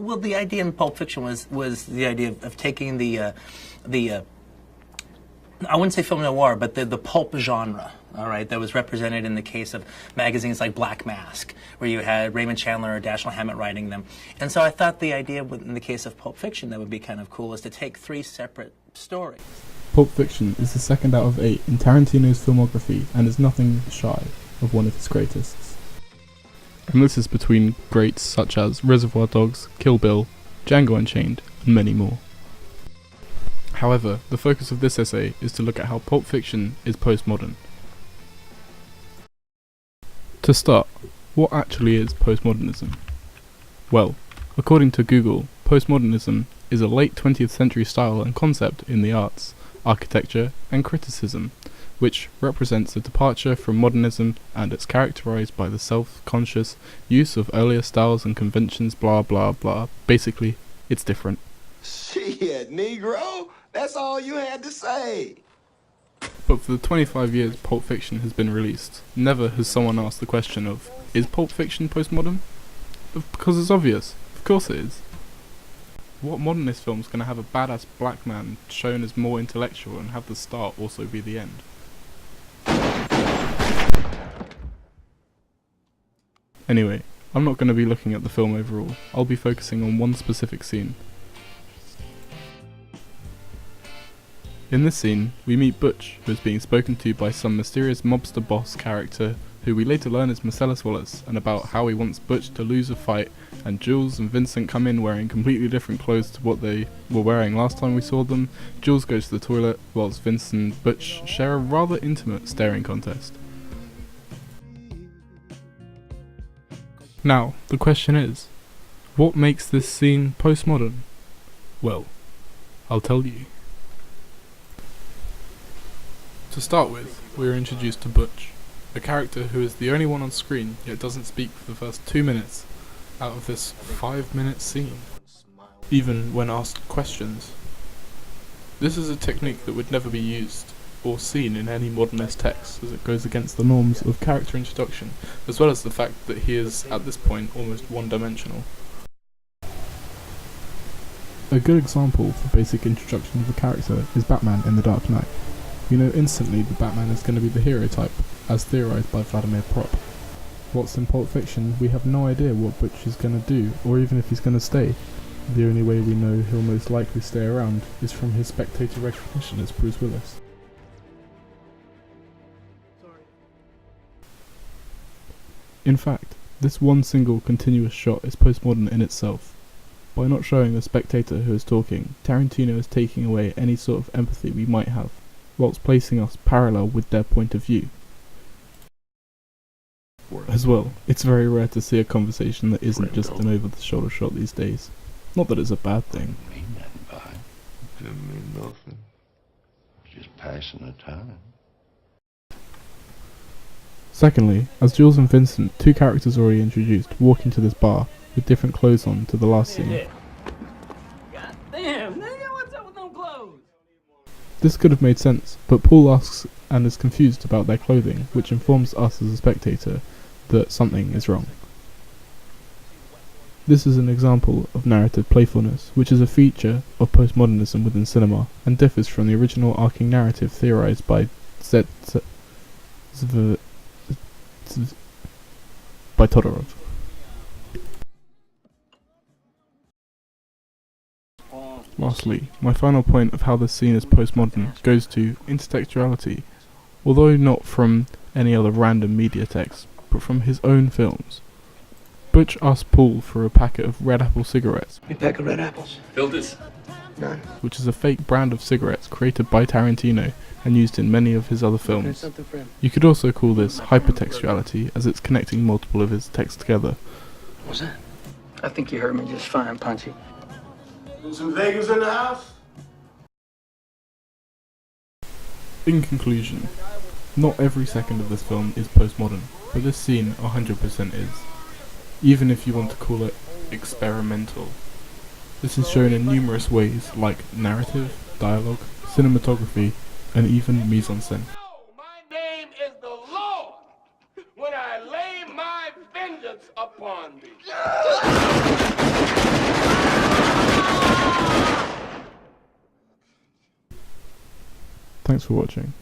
Well, the idea in Pulp Fiction was the idea of taking the I wouldn't say film noir, but the pulp genre, all right, that was represented in the case of magazines like Black Mask, where you had Raymond Chandler or Dashiell Hammett writing them. And so I thought the idea in the case of Pulp Fiction that would be kind of cool is to take 3 separate stories. Pulp Fiction is the second out of 8 in Tarantino's filmography and is nothing shy of one of his greatest. And this is between greats such as Reservoir Dogs, Kill Bill, Django Unchained, and many more. However, the focus of this essay is to look at how Pulp Fiction is postmodern. To start, what actually is postmodernism? Well, according to Google, postmodernism is a late 20th century style and concept in the arts, architecture, and criticism, which represents a departure from modernism and it's characterized by the self-conscious use of earlier styles and conventions, blah blah blah. Basically, it's different. Shit, Negro! That's all you had to say! But for the 25 years Pulp Fiction has been released, never has someone asked the question of, is Pulp Fiction postmodern? Because it's obvious. Of course it is. What modernist film's gonna have a badass black man shown as more intellectual and have the start also be the end? Anyway, I'm not gonna be looking at the film overall, I'll be focusing on one specific scene. In this scene, we meet Butch, who is being spoken to by some mysterious mobster boss character who we later learn is Marcellus Wallace, and about how he wants Butch to lose a fight, and Jules and Vincent come in wearing completely different clothes to what they were wearing last time we saw them. Jules goes to the toilet, whilst Vincent and Butch share a rather intimate staring contest. Now, the question is, what makes this scene postmodern? Well, I'll tell you. To start with, we are introduced to Butch, a character who is the only one on screen yet doesn't speak for the first 2 minutes out of this 5-minute scene, even when asked questions. This is a technique that would never be used or seen in any modernist text, as it goes against the norms of character introduction, as well as the fact that he is, at this point, almost one-dimensional. A good example for basic introduction of a character is Batman in The Dark Knight. You know instantly that Batman is going to be the hero type, as theorised by Vladimir Prop. Whilst in Pulp Fiction, we have no idea what Butch is going to do, or even if he's going to stay. The only way we know he'll most likely stay around is from his spectator recognition as Bruce Willis. In fact, this one single continuous shot is postmodern in itself. By not showing the spectator who is talking, Tarantino is taking away any sort of empathy we might have, whilst placing us parallel with their point of view. As well, it's very rare to see a conversation that isn't just an over-the-shoulder shot these days. Not that it's a bad thing. Didn't mean nothing. Just passing the time. Secondly, as Jules and Vincent, 2 characters already introduced, walk into this bar with different clothes on to the last scene. God damn, nigga, what's up with them clothes? This could have made sense, but Paul asks and is confused about their clothing, which informs us as a spectator that something is wrong. This is an example of narrative playfulness, which is a feature of postmodernism within cinema, and differs from the original arcing narrative theorized by Todorov. Lastly, my final point of how this scene is postmodern goes to intertextuality, although not from any other random media text, but from his own films. Butch asked Paul for a packet of Red Apple cigarettes, A pack of red apples. Filters? None. which is a fake brand of cigarettes created by Tarantino and used in many of his other films. You could also call this hypertextuality, as it's connecting multiple of his texts together. What's that? I think you heard me just fine, Punchy. Some Vegas in the house? In conclusion, not every second of this film is postmodern, but this scene 100% is. Even if you want to call it experimental. This is shown in numerous ways, like narrative, dialogue, cinematography, and even mise-en-scène. My name is the Lord when I lay my vengeance upon thee. Thanks for watching.